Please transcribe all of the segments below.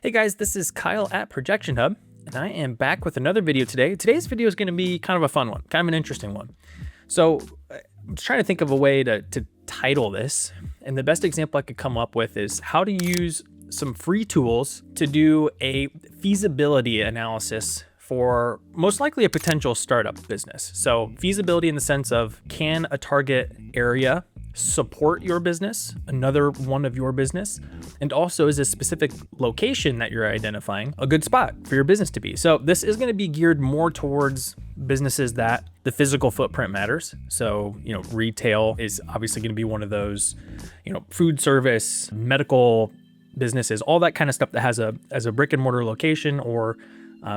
Hey guys, this is Kyle at ProjectionHub, and I am back with another video today. Today's video is going to be kind of a fun one, kind of an interesting one. So I'm just trying to think of a way to title this, and the best example I could come up with is how to use some free tools to do a feasibility analysis for most likely a potential startup business. So feasibility in the sense of, can a target area support your business, another one of your business? And also, is a specific location that you're identifying a good spot for your business to be? So this is going to be geared more towards businesses that the physical footprint matters. So, retail is obviously going to be one of those, food service, medical businesses, all that kind of stuff that has a brick and mortar location, or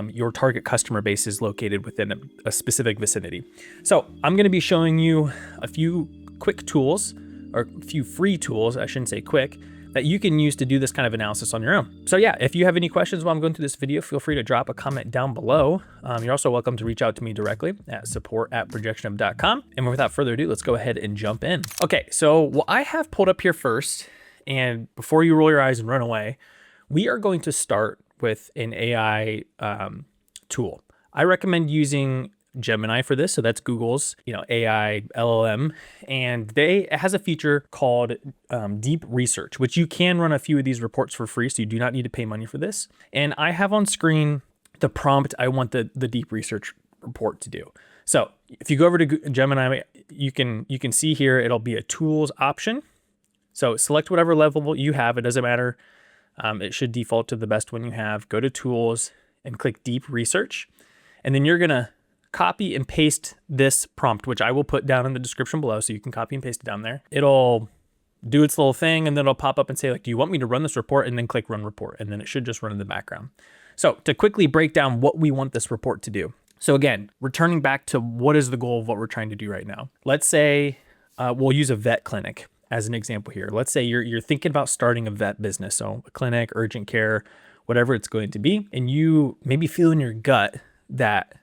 your target customer base is located within a specific vicinity. So I'm going to be showing you a few quick tools, or a few free tools, I shouldn't say quick, that you can use to do this kind of analysis on your own. So yeah, if you have any questions while I'm going through this video, feel free to drop a comment down below. You're also welcome to reach out to me directly at support@projectionhub.com. And without further ado, let's go ahead and jump in. Okay, so what I have pulled up here first, and before you roll your eyes and run away, we are going to start with an AI tool. I recommend using Gemini for this. So that's Google's, AI LLM, and it has a feature called Deep Research, which you can run a few of these reports for free. So you do not need to pay money for this. And I have on screen the prompt I want the Deep Research report to do. So if you go over to Gemini, you can see here, it'll be a tools option. So select whatever level you have. It doesn't matter. It should default to the best one you have. Go to tools and click Deep Research. And then you're going to copy and paste this prompt, which I will put down in the description below, so you can copy and paste it down there. It'll do its little thing, and then it'll pop up and say, do you want me to run this report? And then click Run Report, and then it should just run in the background. So to quickly break down what we want this report to do. So again, returning back to what is the goal of what we're trying to do right now. Let's say we'll use a vet clinic as an example here. Let's say you're thinking about starting a vet business, so a clinic, urgent care, whatever it's going to be, and you maybe feel in your gut that,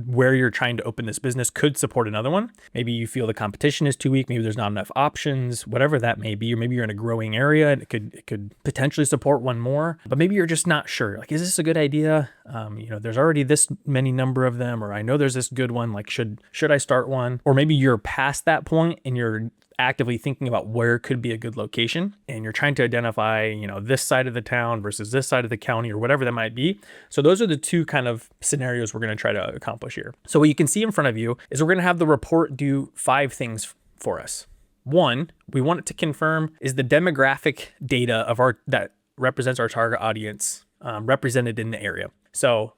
where you're trying to open this business could support another one. Maybe you feel the competition is too weak. Maybe there's not enough options, whatever that may be. Or maybe you're in a growing area and it could potentially support one more, but maybe you're just not sure. Is this a good idea? There's already this many number of them, or I know there's this good one. Should I start one? Or maybe you're past that point and you're actively thinking about where could be a good location, and you're trying to identify, this side of the town versus this side of the county, or whatever that might be. So those are the two kind of scenarios we're going to try to accomplish here. So what you can see in front of you is we're going to have the report do 5 things for us. 1, we want it to confirm, is the demographic data of that represents our target audience represented in the area. So,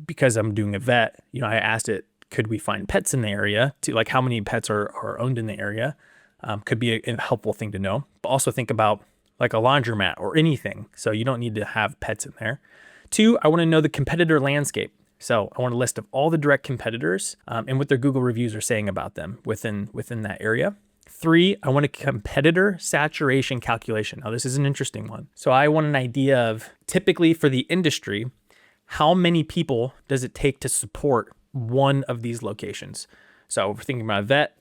because I'm doing a vet, I asked it, could we find pets in the area, to how many pets are owned in the area. Could be a helpful thing to know, but also think about a laundromat or anything. So you don't need to have pets in there. 2, I want to know the competitor landscape. So I want a list of all the direct competitors and what their Google reviews are saying about them within that area. 3, I want a competitor saturation calculation. Now this is an interesting one. So I want an idea of, typically for the industry, how many people does it take to support one of these locations? So if we're thinking about a vet,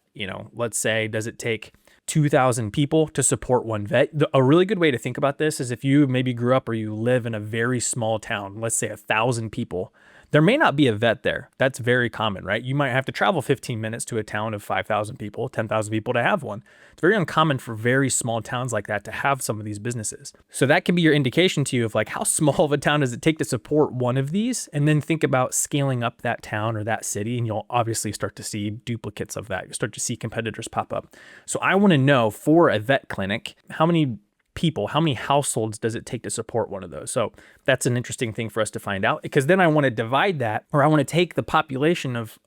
let's say, does it take 2,000 people to support one vet? A really good way to think about this is if you maybe grew up or you live in a very small town, let's say 1,000 people, there may not be a vet there. That's very common, right? You might have to travel 15 minutes to a town of 5,000 people, 10,000 people to have one. It's very uncommon for very small towns like that to have some of these businesses. So that can be your indication to you of how small of a town does it take to support one of these? And then think about scaling up that town or that city, and you'll obviously start to see duplicates of that. You'll start to see competitors pop up. So I want to know, for a vet clinic, how many people, how many households does it take to support one of those? So that's an interesting thing for us to find out, because then I want to divide that, or I want to take the population of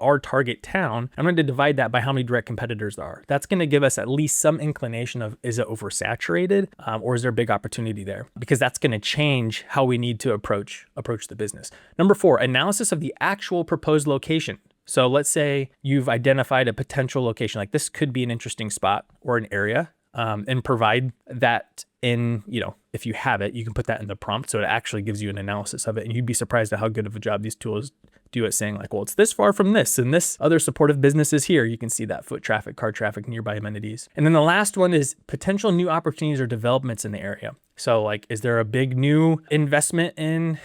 our target town. I'm going to divide that by how many direct competitors there are. That's going to give us at least some inclination of, is it oversaturated or is there a big opportunity there? Because that's going to change how we need to approach the business. Number 4, analysis of the actual proposed location. So let's say you've identified a potential location, this could be an interesting spot or an area. And provide that in, if you have it, you can put that in the prompt. So it actually gives you an analysis of it. And you'd be surprised at how good of a job these tools do it saying like, well, it's this far from this and this other supportive business is here. You can see that foot traffic, car traffic, nearby amenities. And then the last one is potential new opportunities or developments in the area. So like, is there a big new investment in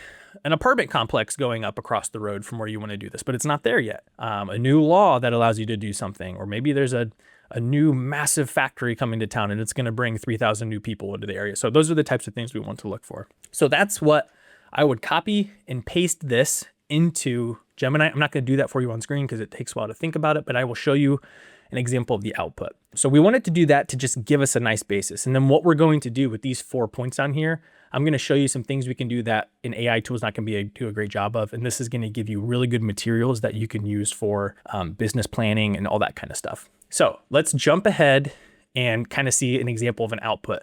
an apartment complex going up across the road from where you want to do this, but it's not there yet? A new law that allows you to do something, or maybe there's a new massive factory coming to town and it's going to bring 3,000 new people into the area. So those are the types of things we want to look for. So that's what I would copy and paste this into Gemini. I'm not going to do that for you on screen because it takes a while to think about it, but I will show you an example of the output. So we wanted to do that to just give us a nice basis. And then what we're going to do with these 4 points on here, I'm going to show you some things we can do that an AI tool is not going to do a great job of. And this is going to give you really good materials that you can use for business planning and all that kind of stuff. So let's jump ahead and kind of see an example of an output.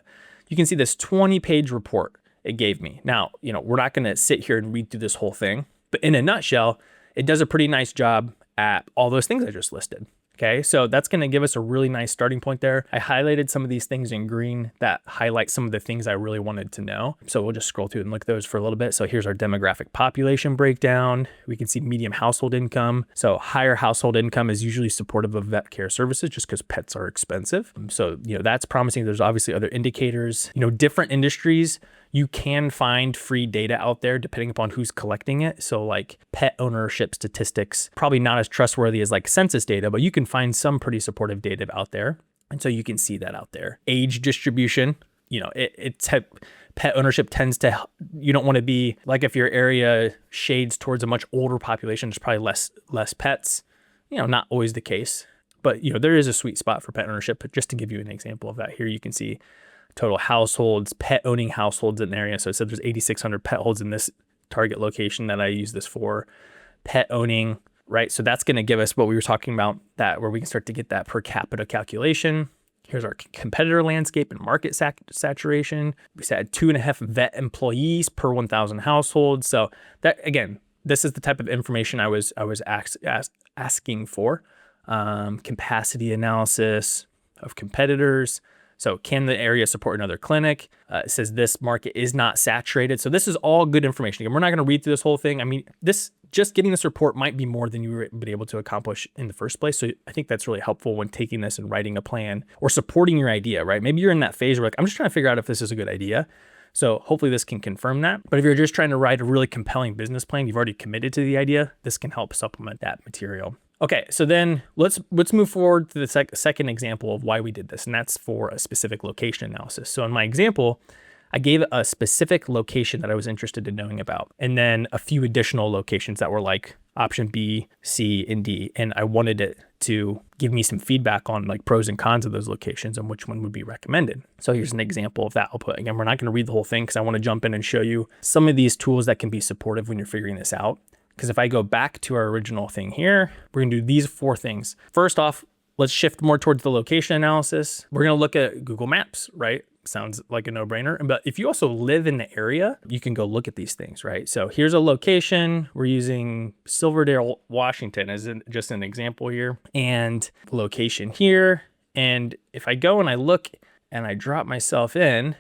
You can see this 20-page report it gave me. Now, we're not going to sit here and read through this whole thing, but in a nutshell, it does a pretty nice job at all those things I just listed. Okay, so that's going to give us a really nice starting point there. I highlighted some of these things in green that highlight some of the things I really wanted to know. So we'll just scroll through and look at those for a little bit. So here's our demographic population breakdown. We can see medium household income. So higher household income is usually supportive of vet care services just because pets are expensive. So, that's promising. There's obviously other indicators, different industries. You can find free data out there depending upon who's collecting it. So like pet ownership statistics, probably not as trustworthy as like census data, but you can find some pretty supportive data out there. And so you can see that out there. Age distribution, pet ownership tends to, you don't want to be like, if your area shades towards a much older population, there's probably less pets, not always the case, but there is a sweet spot for pet ownership. But just to give you an example of that, here you can see total households, pet owning households in the area. So it said there's 8,600 pet holds in this target location that I use this for. Pet owning, right? So that's going to give us what we were talking about, that where we can start to get that per capita calculation. Here's our competitor landscape and market saturation. We said 2.5 vet employees per 1,000 households. So that, again, this is the type of information I was asking for. Capacity analysis of competitors. So can the area support another clinic? It says this market is not saturated. So this is all good information. Again, we're not going to read through this whole thing. I mean, just getting this report might be more than you were able to accomplish in the first place. So I think that's really helpful when taking this and writing a plan or supporting your idea, right? Maybe you're in that phase where like, I'm just trying to figure out if this is a good idea. So hopefully this can confirm that. But if you're just trying to write a really compelling business plan, you've already committed to the idea, this can help supplement that material. Okay, so then let's move forward to the second example of why we did this, and that's for a specific location analysis. So in my example, I gave a specific location that I was interested in knowing about, and then a few additional locations that were like option B, C, and D, and I wanted it to give me some feedback on like pros and cons of those locations and which one would be recommended. So here's an example of that output. Again, we're not going to read the whole thing because I want to jump in and show you some of these tools that can be supportive when you're figuring this out. Because if I go back to our original thing here, we're going to do these 4 things. First off, let's shift more towards the location analysis. We're going to look at Google Maps, right? Sounds like a no-brainer. But if you also live in the area, you can go look at these things, right? So here's a location. We're using Silverdale, Washington as just an example here. And location here. And if I go and I look and I drop myself in,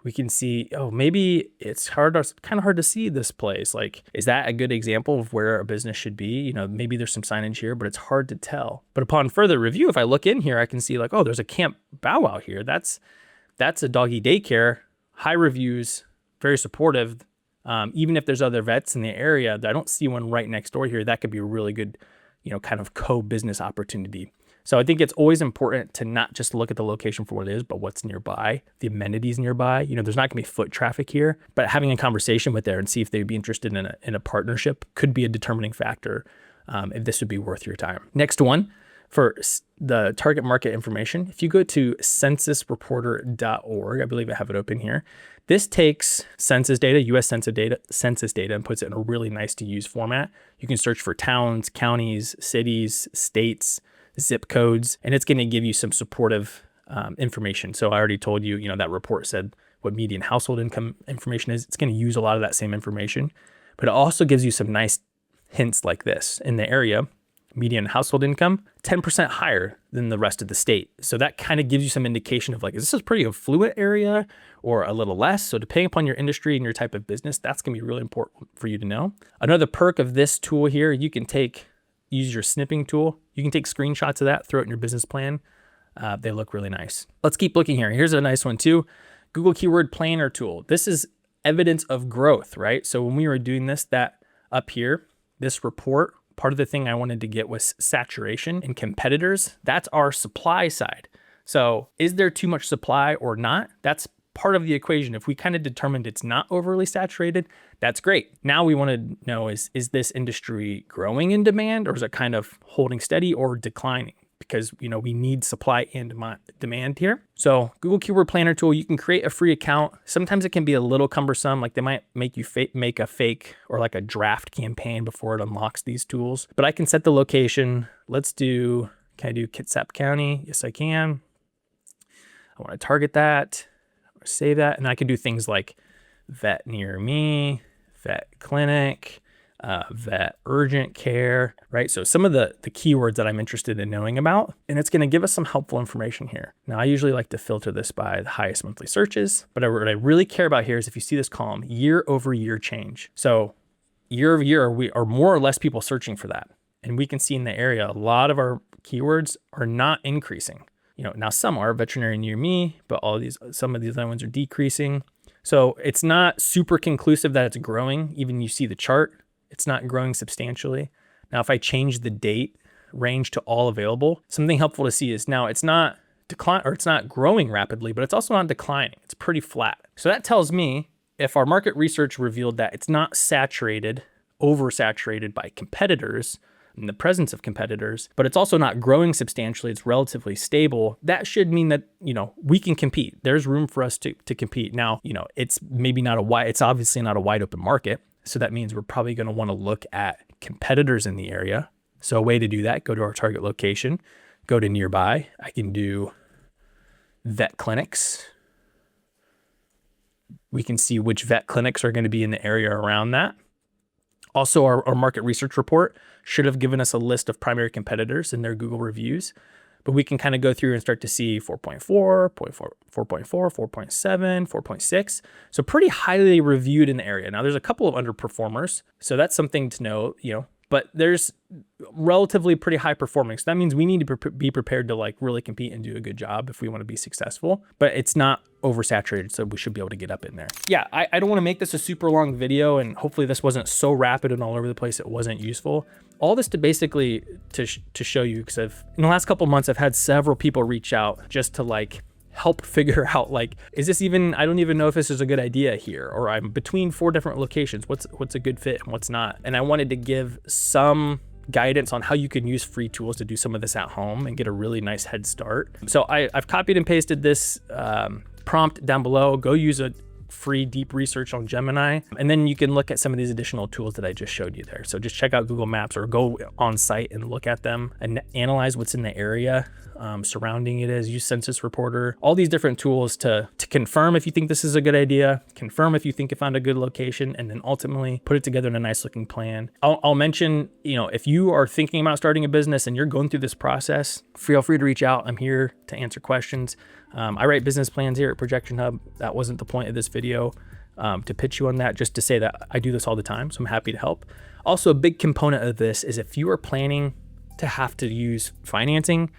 we can see, oh, maybe it's kind of hard to see this place. Like, is that a good example of where a business should be? Maybe there's some signage here, but it's hard to tell. But upon further review, if I look in here, I can see like, oh, there's a Camp Bow Wow here. That's a doggy daycare, high reviews, very supportive. Even if there's other vets in the area, I don't see one right next door here. That could be a really good, kind of co-business opportunity. So I think it's always important to not just look at the location for what it is, but what's nearby, the amenities nearby. There's not gonna be foot traffic here, but having a conversation with there and see if they'd be interested in a partnership could be a determining factor if this would be worth your time. Next one, for the target market information, if you go to censusreporter.org, I believe I have it open here. This takes census data, US census data, and puts it in a really nice to use format. You can search for towns, counties, cities, states, zip codes, and it's going to give you some supportive information. So I already told you, that report said what median household income information is. It's going to use a lot of that same information, but it also gives you some nice hints like this in the area. median household income, 10% higher than the rest of the state. So that kind of gives you some indication of like, is this a pretty affluent area or a little less? So depending upon your industry and your type of business, that's gonna be really important for you to know. Another perk of this tool here, you can use your snipping tool. You can take screenshots of that, throw it in your business plan. They look really nice. Let's keep looking here. Here's a nice one too. Google Keyword Planner tool. This is evidence of growth, right? So when we were doing this, that up here, this report, part of the thing I wanted to get was saturation and competitors. That's our supply side. So is there too much supply or not? That's part of the equation. If we kind of determined it's not overly saturated, that's great. Now we want to know is this industry growing in demand, or is it kind of holding steady or declining? Because we need supply and demand here. So Google Keyword Planner tool, you can create a free account. Sometimes it can be a little cumbersome. Like they might make you make a fake or like a draft campaign before it unlocks these tools. But I can set the location. Can I do Kitsap County? Yes, I can. I want to target that, save that. And I can do things like vet near me, vet clinic, vet urgent care, right? So some of the keywords that I'm interested in knowing about, and it's going to give us some helpful information here. Now, I usually like to filter this by the highest monthly searches, but what I really care about here is if you see this column, year over year change. So year over year, we are more or less people searching for that. And we can see in the area, a lot of our keywords are not increasing. Now some are veterinary near me, but some of these other ones are decreasing. So it's not super conclusive that it's growing. Even you see the chart, it's not growing substantially. Now, if I change the date range to all available, something helpful to see is now it's not growing rapidly, but it's also not declining. It's pretty flat. So that tells me if our market research revealed that it's not saturated, oversaturated by competitors, in the presence of competitors, but it's also not growing substantially, it's relatively stable, that should mean that, we can compete. There's room for us to compete. Now, it's obviously not a wide open market. So that means we're probably going to want to look at competitors in the area. So a way to do that, go to our target location, go to nearby. I can do vet clinics. We can see which vet clinics are going to be in the area around that. Also, our market research report should have given us a list of primary competitors in their Google reviews, but we can kind of go through and start to see 4.4, 4.4, 4.7, 4.6. So pretty highly reviewed in the area. Now there's a couple of underperformers, so that's something to know, but there's relatively pretty high performing. So that means we need to be prepared to like really compete and do a good job if we want to be successful, but it's not oversaturated. So we should be able to get up in there. Yeah, I don't want to make this a super long video, and hopefully this wasn't so rapid and all over the place it wasn't useful. All this to basically to show you, because in the last couple of months, I've had several people reach out just to like help figure out like, is this even, I don't even know if this is a good idea here, or I'm between 4 different locations. What's a good fit and what's not? And I wanted to give some guidance on how you can use free tools to do some of this at home and get a really nice head start. So I've copied and pasted this prompt down below. Go use a free deep research on Gemini, and then you can look at some of these additional tools that I just showed you there. So just check out Google Maps or go on site and look at them and analyze what's in the area surrounding it. Use Census Reporter, all these different tools to confirm if you think this is a good idea, confirm if you think you found a good location, and then ultimately put it together in a nice looking plan. I'll mention, if you are thinking about starting a business and you're going through this process, feel free to reach out. I'm here to answer questions. I write business plans here at ProjectionHub. That wasn't the point of this video, to pitch you on that, just to say that I do this all the time, so I'm happy to help. Also, a big component of this is if you are planning to have to use financing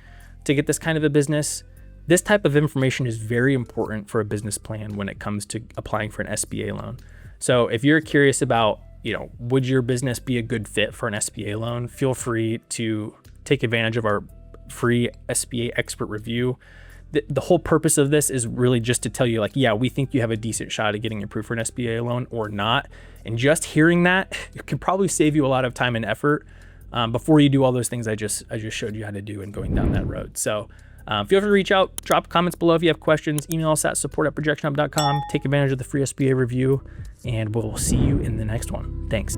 to get this kind of a business, this type of information is very important for a business plan when it comes to applying for an SBA loan. So if you're curious about, would your business be a good fit for an SBA loan, feel free to take advantage of our free SBA expert review. The whole purpose of this is really just to tell you like, yeah, we think you have a decent shot at getting approved for an SBA loan or not. And just hearing that, it can probably save you a lot of time and effort before you do all those things I just showed you how to do and going down that road. So feel free to reach out, drop comments below if you have questions, email us at support@projectionhub.com, take advantage of the free SBA review, and we'll see you in the next one. Thanks.